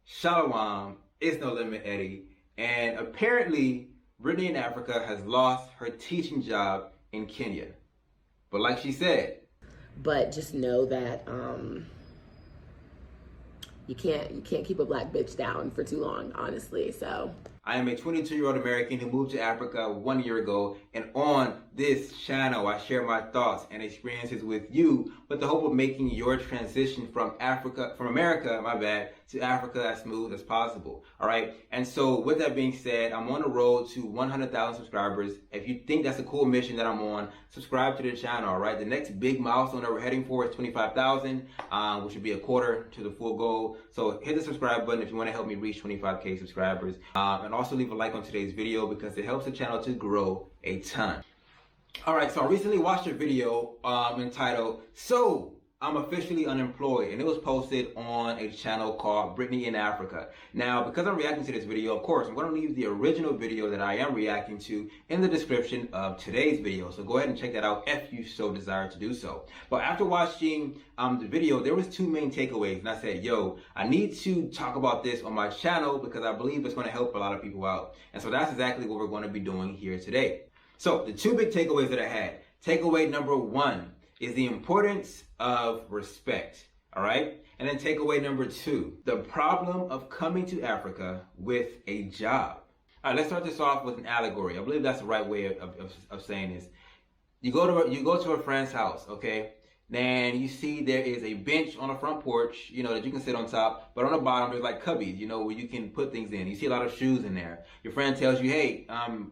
Shalom, it's No Limit Eddie, and apparently Brittney in Africa has lost her teaching job in Kenya. But like she said, but just know that you can't keep a black bitch down for too long, honestly. So I am a 22-year-old American who moved to Africa 1 year ago, and on this channel I share my thoughts and experiences with you with the hope of making your transition from America, to Africa as smooth as possible. All right. And so with that being said, I'm on the road to 100,000 subscribers. If you think that's a cool mission that I'm on, subscribe to the channel. All right. The next big milestone that we're heading for is 25,000, which would be a quarter to the full goal. So hit the subscribe button if you want to help me reach 25K subscribers. And also leave a like on today's video because it helps the channel to grow a ton. All right, so I recently watched a video entitled, "So I'm Officially Unemployed," and it was posted on a channel called Brittney in Africa. Now, because I'm reacting to this video, of course, I'm going to leave the original video that I am reacting to in the description of today's video. So go ahead and check that out if you so desire to do so. But after watching the video, there was two main takeaways, and I said, yo, I need to talk about this on my channel because I believe it's going to help a lot of people out. And so that's exactly what we're going to be doing here today. So the two big takeaways that I had. Takeaway number one is the importance of respect. All right. And then takeaway number two, the problem of coming to Africa with a job. All right, let's start this off with an allegory. I believe that's the right way of saying this. You go to a friend's house, okay? Then you see there is a bench on the front porch, that you can sit on top, but on the bottom there's like cubbies, where you can put things in. You see a lot of shoes in there. Your friend tells you, hey,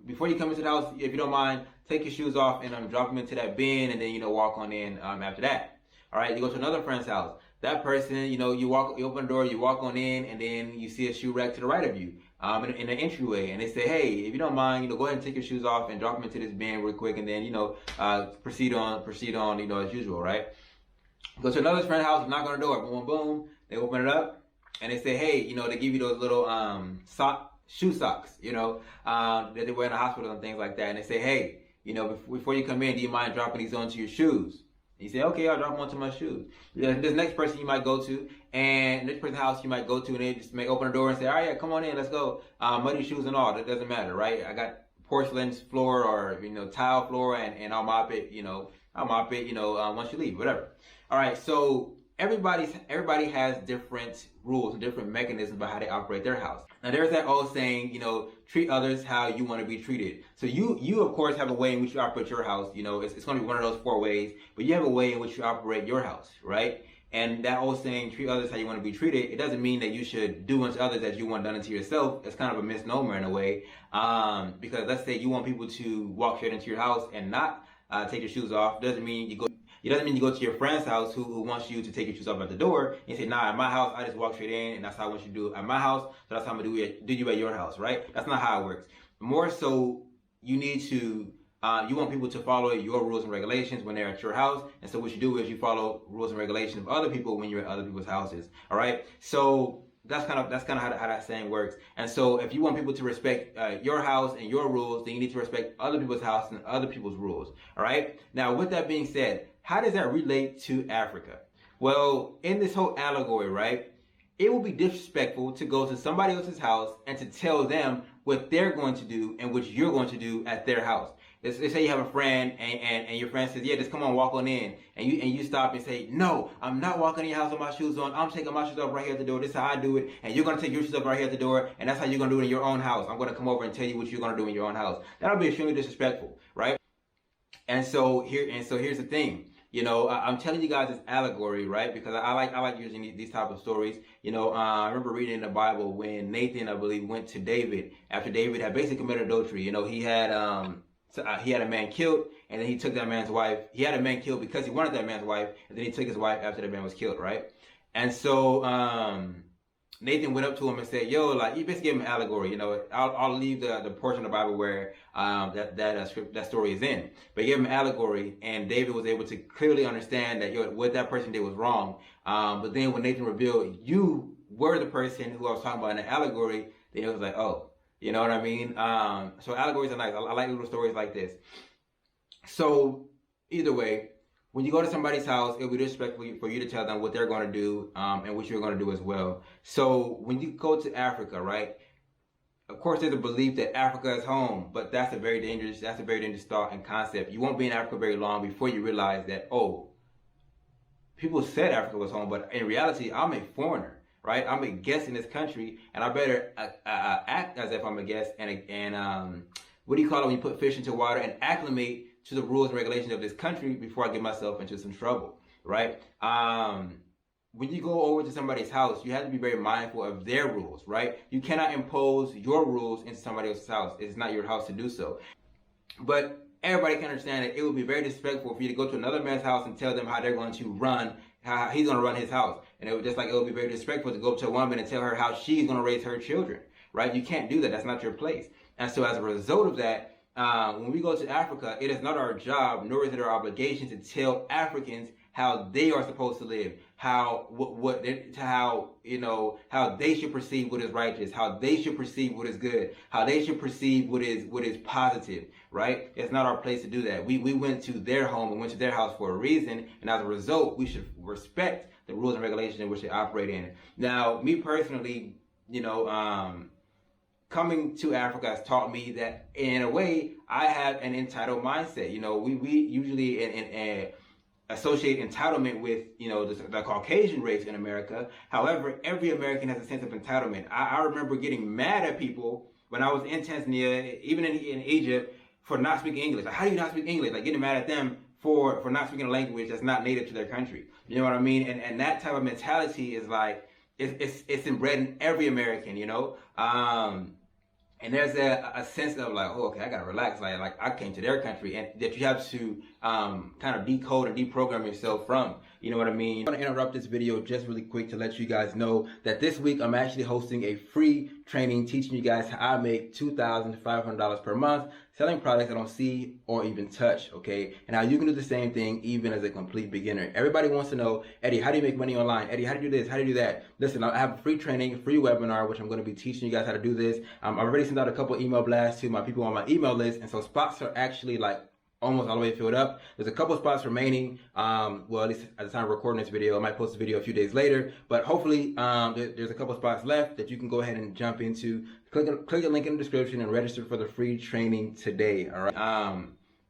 before you come into the house, if you don't mind, take your shoes off and drop them into that bin, and then walk on in after that. All right, you go to another friend's house. That person, you open the door, you walk on in, and then you see a shoe rack to the right of you, in the entryway, and they say, hey, if you don't mind, go ahead and take your shoes off and drop them into this bin real quick, and then proceed on, as usual, right? Go to another friend's house, knock on the door, boom, boom, they open it up, and they say, hey, they give you those little shoe socks, that they wear in the hospital and things like that, and they say, hey, before you come in, do you mind dropping these onto your shoes? You say, okay, I'll drop them onto my shoes. This next person you might go to, and next person's house you might go to, and they just may open the door and say, all right, yeah, come on in, let's go. Muddy shoes and all, that doesn't matter, right? I got porcelain floor or, tile floor, and I'll mop it, once you leave, whatever. All right, so everybody has different rules and different mechanisms about how they operate their house. Now there's that old saying, treat others how you want to be treated. So you of course have a way in which you operate your house. It's going to be one of those four ways, but you have a way in which you operate your house, right? And that old saying, treat others how you want to be treated, it doesn't mean that you should do unto others as you want done unto yourself. It's kind of a misnomer in a way, because let's say you want people to walk straight into your house and not take your shoes off. It doesn't mean you go to your friend's house who wants you to take your shoes off at the door and say, nah, at my house, I just walk straight in, and that's how I want you to do it at my house, so that's how I'm going to do you at your house, right? That's not how it works. More so, you need to, you want people to follow your rules and regulations when they're at your house, and so what you do is you follow rules and regulations of other people when you're at other people's houses, all right? So that's kind of how that saying works. And so if you want people to respect your house and your rules, then you need to respect other people's house and other people's rules, all right? Now, with that being said, how does that relate to Africa? Well, in this whole allegory, right, it will be disrespectful to go to somebody else's house and to tell them what they're going to do and what you're going to do at their house. Let's say you have a friend and your friend says, yeah, just come on, walk on in. And you stop and say, no, I'm not walking in your house with my shoes on. I'm taking my shoes off right here at the door. This is how I do it. And you're going to take your shoes off right here at the door. And that's how you're going to do it in your own house. I'm going to come over and tell you what you're going to do in your own house. That'll be extremely disrespectful, right? And so here's the thing. I'm telling you guys this allegory, right? Because I like using these type of stories. I remember reading in the Bible when Nathan, I believe, went to David after David had basically committed adultery. He had a man killed, and then he took that man's wife. He had a man killed because he wanted that man's wife, and then he took his wife after the man was killed, right? And so Nathan went up to him and said, yo, he basically gave him an allegory. I'll leave the portion of the Bible where that story is in. But he gave him an allegory, and David was able to clearly understand that what that person did was wrong. But then when Nathan revealed, you were the person who I was talking about in the allegory, then it was like, oh, you know what I mean? So allegories are nice. I like little stories like this. So either way, when you go to somebody's house, it'll be disrespectful for you to tell them what they're going to do and what you're going to do as well. So when you go to Africa, right? Of course, there's a belief that Africa is home, but that's a very dangerous thought and concept. You won't be in Africa very long before you realize that, oh, people said Africa was home, but in reality, I'm a foreigner, right? I'm a guest in this country, and I better act as if I'm a guest and what do you call it when you put fish into water, and acclimate to the rules and regulations of this country before I get myself into some trouble, right? When you go over to somebody's house, you have to be very mindful of their rules, right? You cannot impose your rules into somebody else's house. It's not your house to do so. But everybody can understand that it would be very disrespectful for you to go to another man's house and tell them how they're going to run, how he's going to run his house. And it would just like it would be very disrespectful to go up to a woman and tell her how she's going to raise her children, right? You can't do that. That's not your place. And so as a result of that, when we go to Africa, it is not our job, nor is it our obligation to tell Africans how they are supposed to live, how they should perceive what is righteous, how they should perceive what is good, how they should perceive what is positive, right? It's not our place to do that. We went to their home and went to their house for a reason, and as a result, we should respect the rules and regulations in which they operate in. Now, me personally, coming to Africa has taught me that in a way I have an entitled mindset. We usually associate entitlement with the Caucasian race in America. However, every American has a sense of entitlement. I remember getting mad at people when I was in Tanzania, even in Egypt, for not speaking English. Like, how do you not speak English? Like, getting mad at them for not speaking a language that's not native to their country. You know what I mean? And that type of mentality is like it's inbred in every American. And there's a sense of like, oh, okay, I gotta relax. Like I came to their country, and that you have to kind of decode and deprogram yourself from. You know what I mean? I'm gonna interrupt this video just really quick to let you guys know that this week I'm actually hosting a free training teaching you guys how I make $2,500 per month selling products I don't see or even touch, okay? And how you can do the same thing even as a complete beginner. Everybody wants to know, Eddie, how do you make money online? Eddie, how do you do this? How do you do that? Listen, I have a free training, a free webinar, which I'm going to be teaching you guys how to do this. I've already sent out a couple email blasts to my people on my email list, and so spots are actually like almost all the way filled up. There's a couple spots remaining. Well, at least at the time of recording this video, I might post the video a few days later, but hopefully there's a couple spots left that you can go ahead and jump into. Click the link in the description and register for the free training today. All right.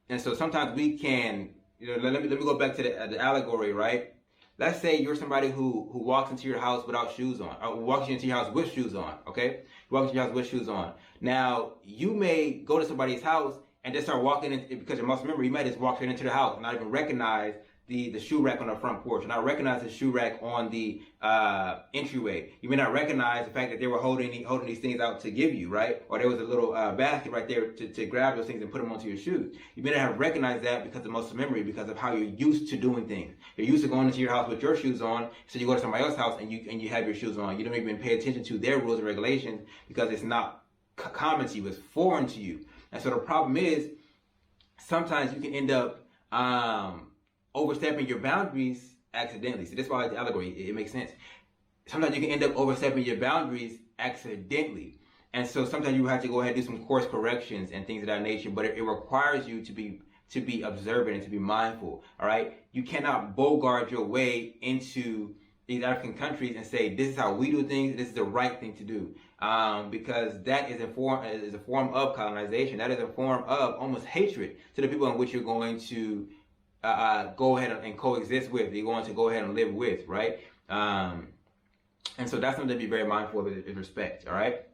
And so sometimes we can, let me go back to the allegory, right? Let's say you're somebody who walks into your house without shoes on, or walks into your house with shoes on. Okay, walks into your house with shoes on. Now you may go to somebody's house and just start walking in, because you must remember, you might just walk straight into the house and not even recognize the shoe rack on the front porch, not recognize the shoe rack on the entryway. You may not recognize the fact that they were holding these things out to give you, right? Or there was a little basket right there to grab those things and put them onto your shoes. You may not have recognized that because of muscle memory, because of how you're used to doing things. You're used to going into your house with your shoes on, so you go to somebody else's house and you have your shoes on. You don't even pay attention to their rules and regulations because it's not common to you, it's foreign to you. And so the problem is, sometimes you can end up overstepping your boundaries accidentally. So that's why the allegory, it makes sense. Sometimes you can end up overstepping your boundaries accidentally. And so sometimes you have to go ahead and do some course corrections and things of that nature, but it requires you to be observant and to be mindful, all right? You cannot bogart your way into these African countries and say, this is how we do things, this is the right thing to do. Because that is a form of colonization. That is a form of almost hatred to the people in which you're going to go ahead and coexist with, you're going to go ahead and live with, right? And so that's something to be very mindful of, is respect, all right?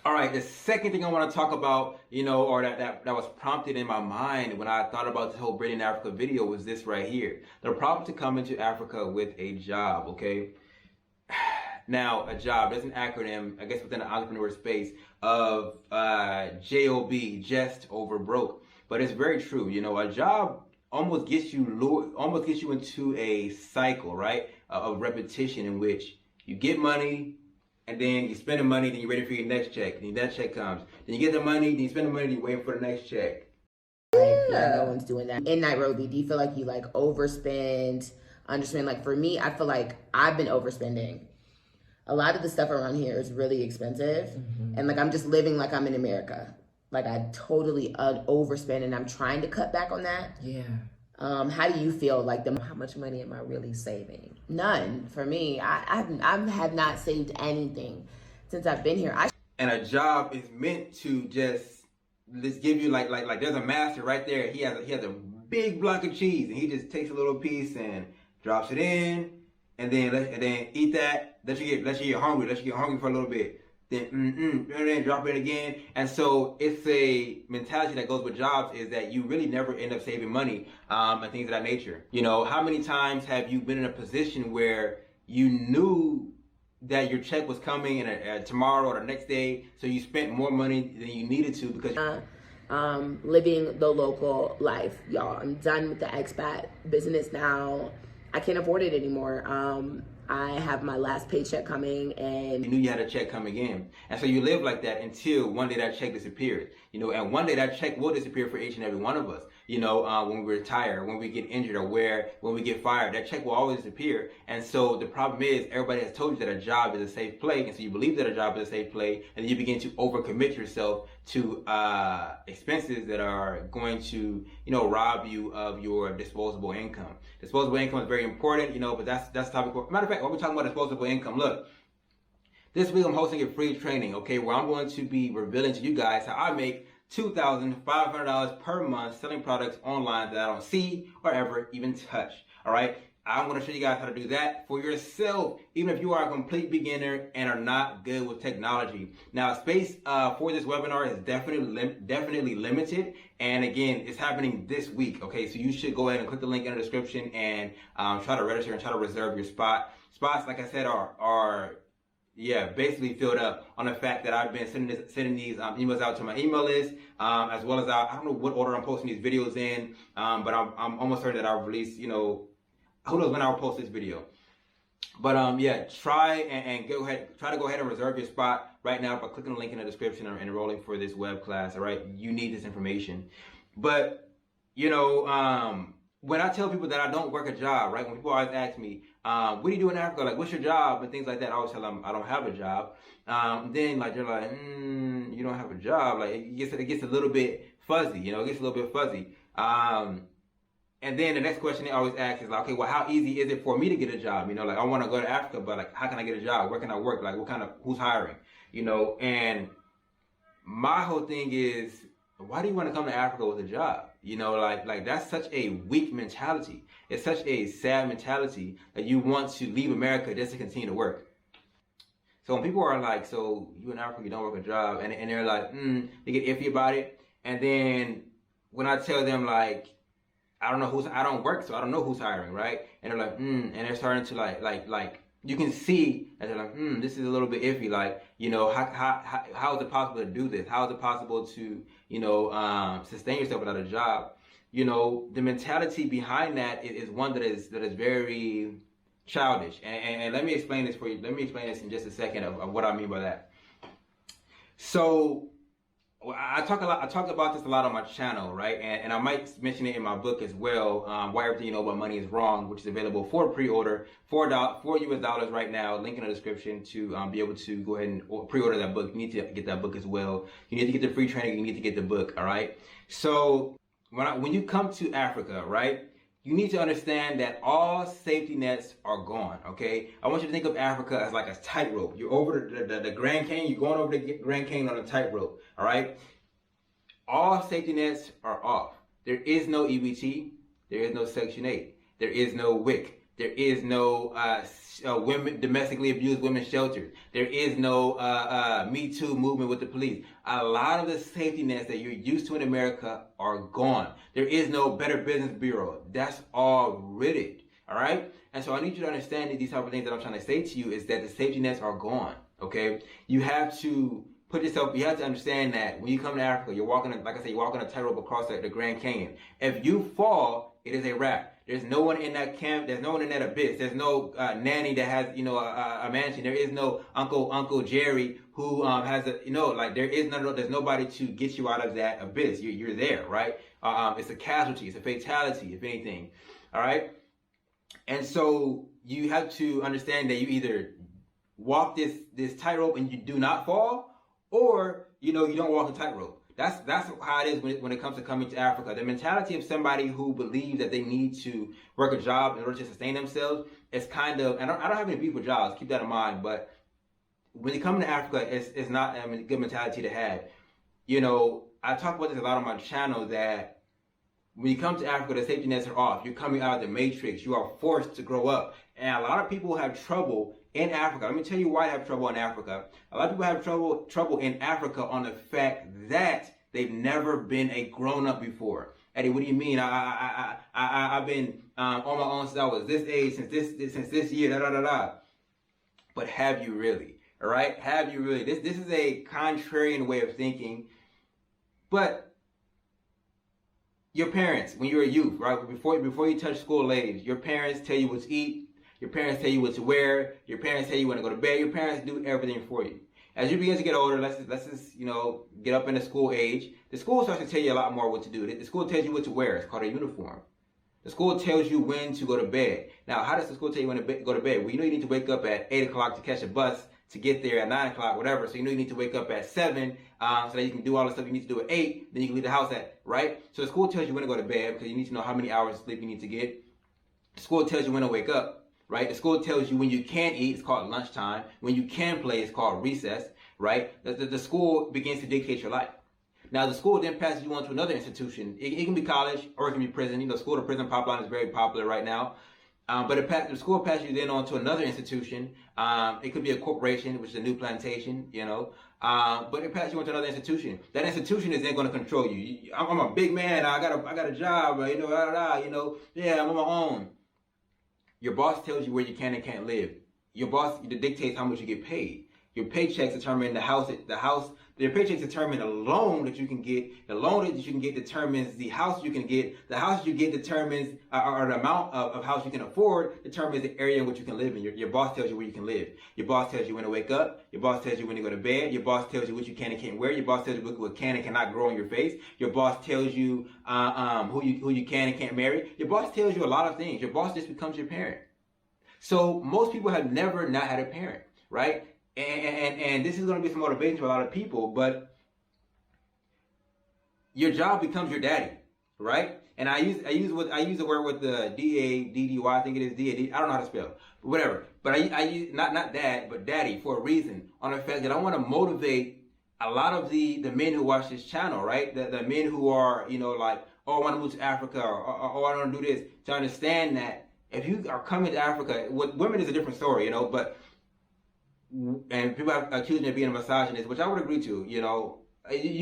All right, the second thing I want to talk about, or that was prompted in my mind when I thought about this whole Brittney in Africa video was this right here. The problem to come into Africa with a job, okay? Now, a job, there's an acronym, I guess within the entrepreneur space, of JOB, just over broke. But it's very true. A job almost gets you into a cycle, right, of repetition in which you get money, and then you spend the money, then you're ready for your next check, and then that check comes. Then you get the money, then you spend the money, then you're waiting for the next check. Yeah, no one's doing that. In Nairobi, do you feel like you overspend, underspend? Like for me, I feel like I've been overspending. A lot of the stuff around here is really expensive, and like I'm just living like I'm in America. Like I totally overspend, and I'm trying to cut back on that. Yeah. How do you feel like how much money am I really saving? None. For me, I have not saved anything since I've been here. And a job is meant to just give you like there's a master right there. He has a big block of cheese, and he just takes a little piece and drops it in, and then eat that. Let you get hungry. Let you get hungry for a little bit. Then then drop it again. And so it's a mentality that goes with jobs, is that you really never end up saving money and things of that nature. You know, how many times have you been in a position where you knew that your check was coming in tomorrow or the next day, so you spent more money than you needed to because living the local life, y'all. I'm done with the expat business now. I can't afford it anymore. I have my last paycheck coming, and you knew you had a check coming in, and so you live like that until one day that check disappears. You know, and one day that check will disappear for each and every one of us. You know, when we retire, when we get injured, or when we get fired, that check will always disappear. And so the problem is, everybody has told you that a job is a safe play, and so you believe that a job is a safe play, and then you begin to overcommit yourself to expenses that are going to, you know, rob you of your disposable income. Disposable income is very important, you know, but that's the topic. Matter of fact, when we're talking about disposable income, look, this week I'm hosting a free training, okay, where I'm going to be revealing to you guys how I make $2,500 per month selling products online that I don't see or ever even touch. All right, I'm going to show you guys how to do that for yourself, even if you are a complete beginner and are not good with technology. Now, space for this webinar is definitely limited, and again, it's happening this week. Okay, so you should go ahead and click the link in the description and try to register and try to reserve your spot. Spots, like I said, are basically filled up on the fact that I've been sending these emails out to my email list, as well as I don't know what order I'm posting these videos in, but I'm almost certain that I'll release, you know, who knows when I'll post this video. But try and try to go ahead and reserve your spot right now by clicking the link in the description and enrolling for this web class. All right, you need this information. But you know, when I tell people that I don't work a job, right? When people always ask me, what do you do in Africa? Like, what's your job? And things like that. I always tell them I don't have a job. Then like they're like, you don't have a job. Like it gets a little bit fuzzy, you know, it gets a little bit fuzzy. And then the next question they always ask is like, okay, well, how easy is it for me to get a job? You know, like I want to go to Africa, but like, how can I get a job? Where can I work? Like, who's hiring? You know, and my whole thing is, why do you want to come to Africa with a job? You know, like that's such a weak mentality. It's such a sad mentality that you want to leave America just to continue to work. So when people are like, so you in Africa, you don't work a job, and they're like, they get iffy about it. And then when I tell them like, I don't work, so I don't know who's hiring, right? And they're like, and they're starting to like you can see that they're like, this is a little bit iffy. Like, you know, how is it possible to do this? How is it possible to, you know, sustain yourself without a job? You know, the mentality behind that is one that is very childish. And let me explain this for you. Let me explain this in just a second of what I mean by that. So I talk about this a lot on my channel, right? And I might mention it in my book as well, Why Everything You Know About Money Is Wrong, which is available for pre-order, $4 US right now, link in the description to be able to go ahead and pre-order that book. You need to get that book as well. You need to get the free training, you need to get the book, all right? So when you come to Africa, right, you need to understand that all safety nets are gone, okay? I want you to think of Africa as like a tightrope. You're over the Grand Canyon, you're going over the Grand Canyon on a tightrope, all right? All safety nets are off. There is no EBT, there is no Section 8, there is no WIC, there is no women domestically abused women's shelters, there is no Me Too movement with the police. A lot of the safety nets that you're used to in America are gone. There is no Better Business Bureau. That's all ridded, all right? And so I need you to understand that these type of things that I'm trying to say to you is that the safety nets are gone, okay? You have to you have to understand that when you come to Africa, you're walking, like I said, you're walking a tightrope across the Grand Canyon. If you fall, it is a wrap. There's no one in that camp. There's no one in that abyss. There's no nanny that has, you know, a mansion. There is no Uncle Jerry who has a, you know, like there's nobody to get you out of that abyss. You're there, right? It's a casualty. It's a fatality, if anything. All right. And so you have to understand that you either walk this tightrope and you do not fall, or, you know, you don't walk a tightrope. That's how it is when it comes to coming to Africa. The mentality of somebody who believes that they need to work a job in order to sustain themselves is kind of, and I don't have any beef with jobs, keep that in mind, but when you come to Africa, it's not a good mentality to have. You know, I talk about this a lot on my channel, that when you come to Africa, the safety nets are off. You're coming out of the matrix. You are forced to grow up. And a lot of people have trouble in Africa. Let me tell you why they have trouble in Africa. A lot of people have trouble in Africa on the fact that they've never been a grown-up before. Eddie, what do you mean? I've been on my own since I was this age, since this year, da da da da. But have you really? All right? Have you really? This is a contrarian way of thinking. But your parents, when you're a youth, right, before you touch school age, your parents tell you what to eat, your parents tell you what to wear, your parents tell you when to go to bed, your parents do everything for you. As you begin to get older, let's just get up into school age, the school starts to tell you a lot more what to do. The school tells you what to wear. It's called a uniform. The school tells you when to go to bed. Now, how does the school tell you when to go to bed? Well, you need to wake up at 8 o'clock to catch a bus to get there at 9 o'clock, whatever. So you need to wake up at 7 so that you can do all the stuff you need to do at 8. Then you can leave the house at, right? So the school tells you when to go to bed because you need to know how many hours of sleep you need to get. The school tells you when to wake up, right? The school tells you when you can eat. It's called lunchtime. When you can play, it's called recess, right? The school begins to dictate your life. Now, the school then passes you on to another institution. It can be college or it can be prison. School to prison pipeline is very popular right now. But the school passes you then on to another institution. It could be a corporation, which is a new plantation, but it passes you on to another institution. That institution is then going to control you. I'm a big man. I got a job. Yeah, I'm on my own. Your boss tells you where you can and can't live. Your boss dictates how much you get paid. Your paychecks determine your paychecks determine the loan that you can get. The loan that you can get determines the house you can get. The house you get determines, or the amount of house you can afford determines the area in which you can live in. Your boss tells you where you can live. Your boss tells you when to wake up. Your boss tells you when to go to bed. Your boss tells you what you can and can't wear. Your boss tells you what can and cannot grow on your face. Your boss tells you who you can and can't marry. Your boss tells you a lot of things. Your boss just becomes your parent. So most people have never not had a parent, right? And this is going to be some motivation to a lot of people, but your job becomes your daddy, right? And I use the word with the D-A-D-D-Y, I think it is D-A-D, I don't know how to spell, but whatever. But I use not dad, but daddy for a reason, on the fact that I want to motivate a lot of the men who watch this channel, right? The men who are, like, oh, I want to move to Africa, or oh, I want to do this, to understand that if you are coming to Africa, with women is a different story, but and people have accused me of being a misogynist, which I would agree to. You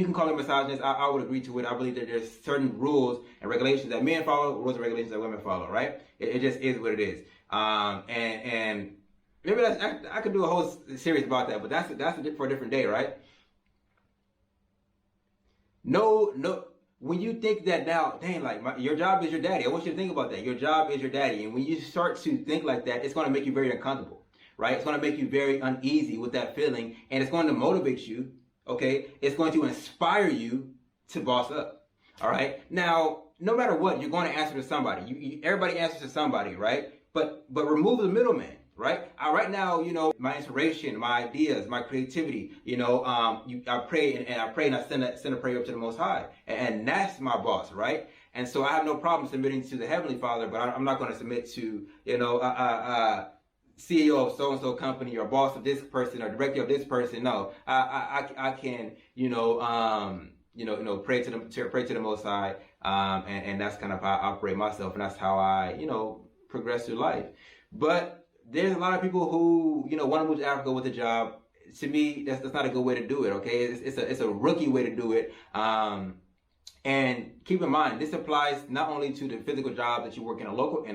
can call me misogynist. I would agree to it. I believe that there's certain rules and regulations that men follow, rules and regulations that women follow. Right? It just is what it is. And maybe I could do a whole series about that, but that's for a different day, right? No. When you think that now, dang, your job is your daddy. I want you to think about that. Your job is your daddy, and when you start to think like that, it's going to make you very uncomfortable. Right? It's going to make you very uneasy with that feeling, and it's going to motivate you, okay? It's going to inspire you to boss up, all right? Now, no matter what, you're going to answer to somebody. Everybody answers to somebody, right? But remove the middleman, right? Right now, my inspiration, my ideas, my creativity, I pray and I send a prayer up to the Most High, and that's my boss, right? And so I have no problem submitting to the Heavenly Father, but I'm not going to submit to, CEO of so-and-so company, or boss of this person, or director of this person. No, I can, pray to the Most High, and that's kind of how I operate myself, and that's how I, progress through life. But there's a lot of people who, want to move to Africa with a job. To me, that's not a good way to do it. Okay, it's a rookie way to do it. And keep in mind, this applies not only to the physical job that you work in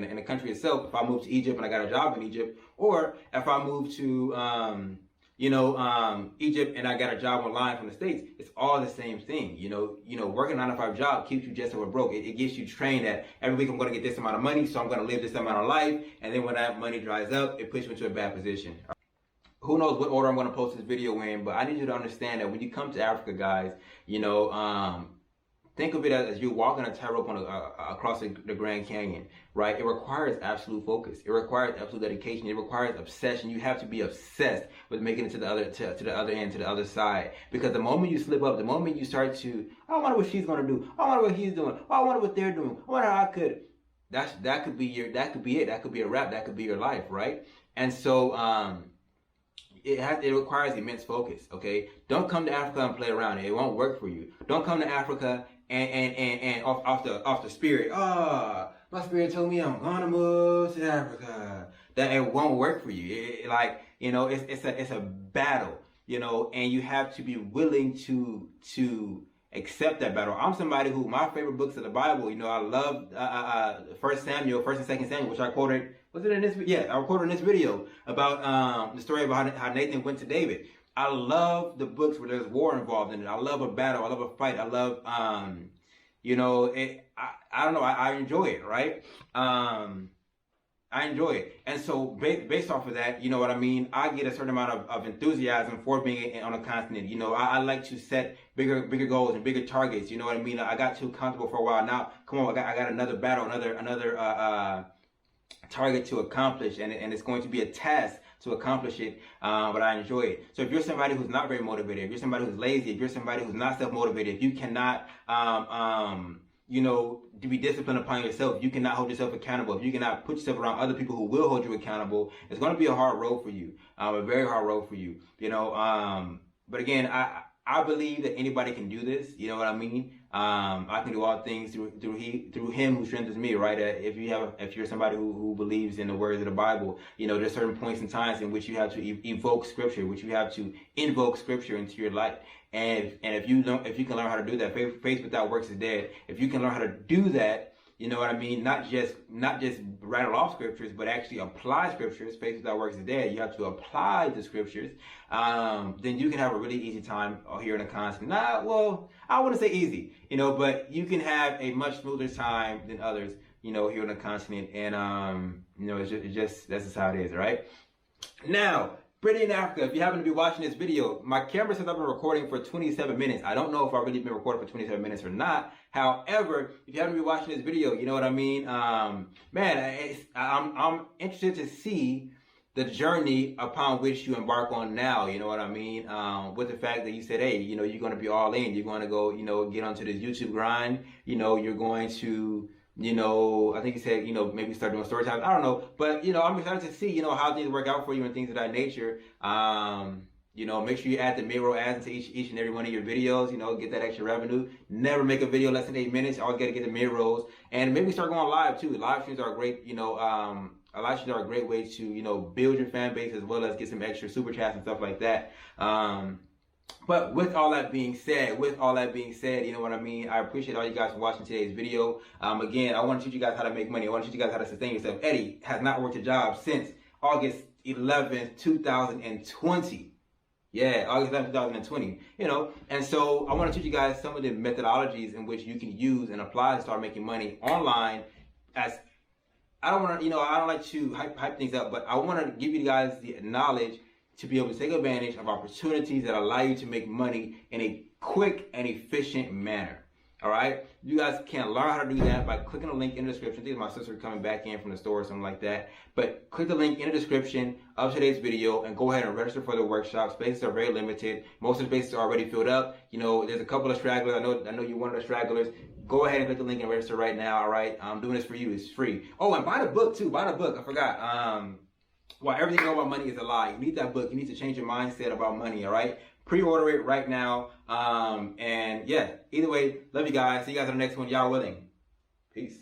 in the country itself. If I move to Egypt and I got a job in Egypt, or if I move to Egypt and I got a job online from the States, it's all the same thing. Working a 9-to-5 job keeps you just over broke. It gets you trained that every week I'm going to get this amount of money, so I'm going to live this amount of life. And then when that money dries up, it puts you into a bad position. Who knows what order I'm going to post this video in, but I need you to understand that when you come to Africa, guys, Think of it as you walking a tightrope on across the Grand Canyon, right? It requires absolute focus. It requires absolute dedication. It requires obsession. You have to be obsessed with making it to the other to the other end, to the other side. Because the moment you slip up, the moment you start to, I wonder what she's gonna do. I wonder what he's doing. I wonder what they're doing. I wonder how I could. That could be it. That could be a wrap. That could be your life, right? And so it requires immense focus. Okay, don't come to Africa and play around. It won't work for you. Don't come to Africa and off the spirit. My spirit told me I'm gonna move to Africa. That it won't work for you. It's a battle, and you have to be willing to accept that battle. I'm somebody who, my favorite books of the Bible, I love 1 Samuel, 1 and 2 Samuel, which I quoted. Was it in this? Yeah, I recorded in this video about the story about how Nathan went to David. I love the books where there's war involved in it. I love a battle. I love a fight. I love, I don't know. I enjoy it, right? I enjoy it. And so based off of that, you know what I mean? I get a certain amount of enthusiasm for being on a continent. I like to set bigger goals and bigger targets. You know what I mean? I got too comfortable for a while. Now, come on, I got another battle, another target to accomplish, and it's going to be a task to accomplish it, but I enjoy it. So if you're somebody who's not very motivated, if you're somebody who's lazy, if you're somebody who's not self-motivated, if you cannot, to be disciplined upon yourself, if you cannot hold yourself accountable, if you cannot put yourself around other people who will hold you accountable, it's going to be a hard road for you, a very hard road for you, but again, I believe that anybody can do this. You know what I mean? I can do all things through Him who strengthens me. Right? If you're somebody who believes in the words of the Bible, there's certain points and times in which you have to evoke Scripture, which you have to invoke Scripture into your life. And if you can learn how to do that, faith without works is dead. If you can learn how to do that, you know what I mean? Not just rattle off scriptures, but actually apply scriptures. Faith without works is dead. You have to apply the scriptures. Then you can have a really easy time here in the continent. I wouldn't say easy, but you can have a much smoother time than others, here in the continent. And it's just that's just how it is, right? Now, Brittney in Africa, if you happen to be watching this video, my camera says I've been recording for 27 minutes. I don't know if I've really been recording for 27 minutes or not. However, if you happen to be watching this video, you know what I mean? I'm interested to see the journey upon which you embark on now, you know what I mean? With the fact that you said, hey, you're going to be all in. You're going to go, get onto this YouTube grind. You're going to... I think you said, maybe start doing story times. I don't know. But, I'm excited to see, how things work out for you and things of that nature. Make sure you add the mid-roll ads into each and every one of your videos, get that extra revenue. Never make a video less than 8 minutes. Always got to get the mid-rolls. And maybe start going live too. Live streams are great, live streams are a great way to, build your fan base as well as get some extra super chats and stuff like that. But with all that being said, you know what I mean? I appreciate all you guys for watching today's video. Again, I want to teach you guys how to make money. I want to teach you guys how to sustain yourself. Eddie has not worked a job since August 11th, 2020. Yeah, August 11th, 2020. And so I want to teach you guys some of the methodologies in which you can use and apply to start making money online. As I don't want to, I don't like to hype things up, but I want to give you guys the knowledge to be able to take advantage of opportunities that allow you to make money in a quick and efficient manner. All right? You guys can learn how to do that by clicking the link in the description. I think my sister coming back in from the store or something like that. But click the link in the description of today's video and go ahead and register for the workshop. Spaces are very limited. Most of the spaces are already filled up. There's a couple of stragglers. I know you're one of the stragglers. Go ahead and click the link and register right now. All right? I'm doing this for you. It's free. Oh, and buy the book too. Buy the book. I forgot. Why Everything You Know About Money Is a Lie. You need that book. You need to change your mindset about money, all right? Pre-order it right now. And yeah, either way, love you guys. See you guys on the next one. Y'all willing. Peace.